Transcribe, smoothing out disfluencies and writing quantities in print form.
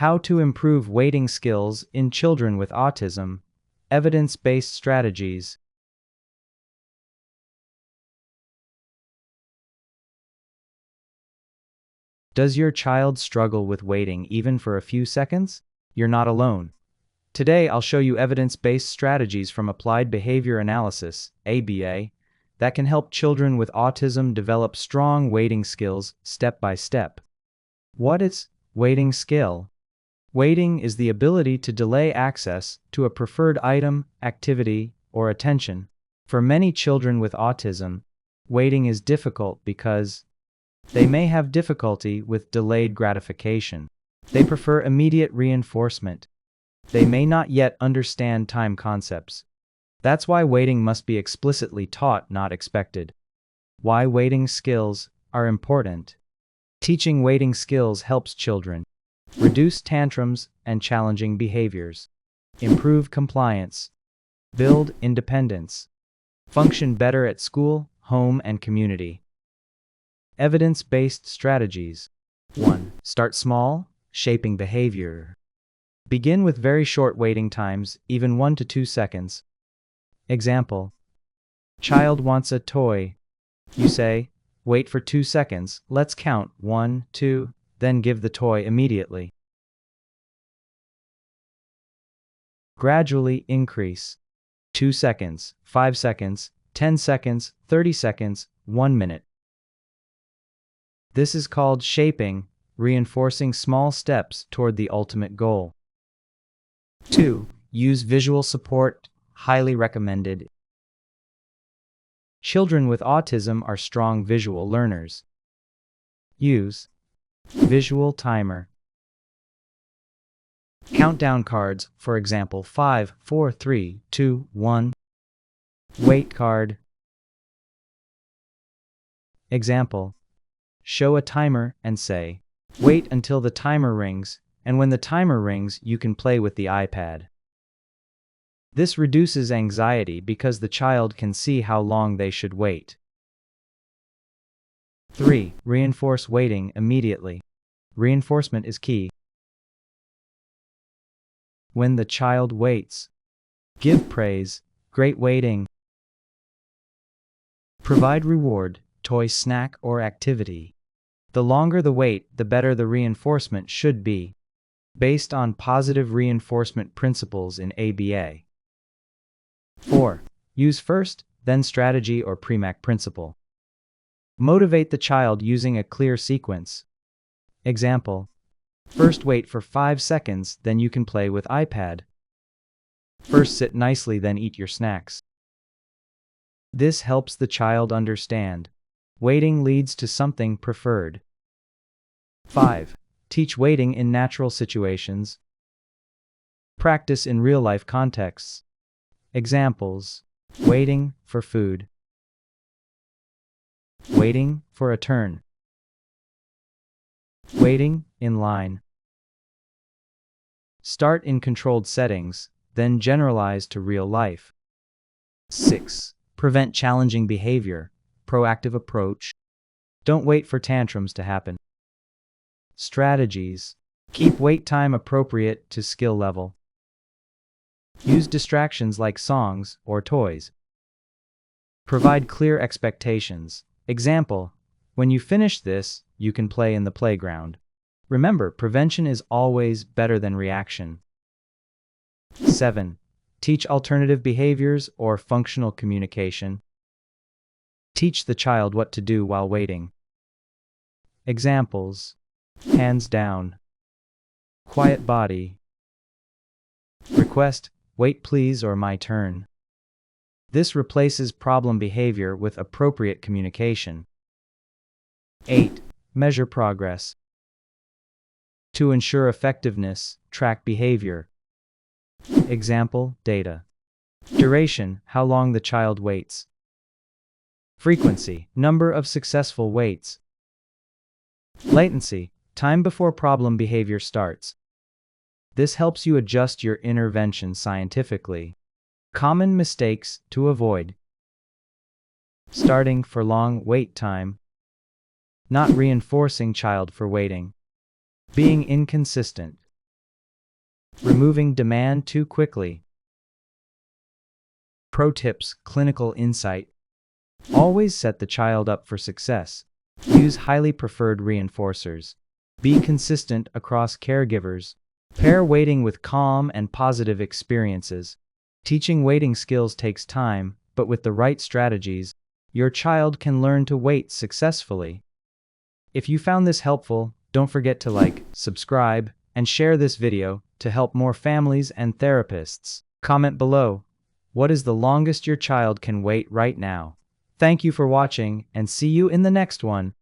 How to improve waiting skills in children with autism. Evidence-based strategies. Does your child struggle with waiting even for a few seconds? You're not alone. Today, I'll show you evidence-based strategies from Applied Behavior Analysis, ABA, that can help children with autism develop strong waiting skills step by step. What is waiting skill? Waiting is the ability to delay access to a preferred item, activity, or attention. For many children with autism, waiting is difficult because they may have difficulty with delayed gratification. They prefer immediate reinforcement. They may not yet understand time concepts. That's why waiting must be explicitly taught, not expected. Why waiting skills are important. Teaching waiting skills helps children reduce tantrums and challenging behaviors, improve compliance, build independence, function better at school, home, and community. Evidence-based strategies. 1. Start small, shaping behavior. Begin with very short waiting times, even 1 to 2 seconds. Example: child wants a toy. You say, wait for 2 seconds, let's count 1, 2, then give the toy immediately. Gradually increase. 2 seconds, 5 seconds, 10 seconds, 30 seconds, 1 minute. This is called shaping, reinforcing small steps toward the ultimate goal. 2. Use visual support, highly recommended. Children with autism are strong visual learners. Use visual timer. Countdown cards, for example 5, 4, 3, 2, 1. Wait card. Example: show a timer and say, wait until the timer rings, and when the timer rings, you can play with the iPad. This reduces anxiety because the child can see how long they should wait. 3. Reinforce waiting immediately. Reinforcement is key. When the child waits, give praise, great waiting. Provide reward, toy, snack, or activity. The longer the wait, the better the reinforcement should be, based on positive reinforcement principles in ABA. 4. Use first, then strategy or Premack Principle. Motivate the child using a clear sequence. Example: first wait for 5 seconds, then you can play with iPad. First sit nicely, then eat your snacks. This helps the child understand waiting leads to something preferred. 5. Teach waiting in natural situations. Practice in real-life contexts. Examples: waiting for food, waiting for a turn, waiting in line. Start in controlled settings, then generalize to real life. 6. Prevent challenging behavior. Proactive approach. Don't wait for tantrums to happen. Strategies: keep wait time appropriate to skill level. Use distractions like songs or toys. Provide clear expectations. Example: when you finish this, you can play in the playground. Remember, prevention is always better than reaction. 7. Teach alternative behaviors or functional communication. Teach the child what to do while waiting. Examples: hands down, quiet body, request, wait please or my turn. This replaces problem behavior with appropriate communication. 8. Measure progress. To ensure effectiveness, track behavior. Example: data. Duration, how long the child waits. Frequency, number of successful waits. Latency, time before problem behavior starts. This helps you adjust your intervention scientifically. Common mistakes to avoid. Starting for long wait time. Not reinforcing child for waiting. Being inconsistent. Removing demand too quickly. Pro tips, clinical insight. Always set the child up for success. Use highly preferred reinforcers. Be consistent across caregivers. Pair waiting with calm and positive experiences. Teaching waiting skills takes time, but with the right strategies, your child can learn to wait successfully. If you found this helpful, don't forget to like, subscribe, and share this video to help more families and therapists. Comment below. What is the longest your child can wait right now? Thank you for watching, and see you in the next one.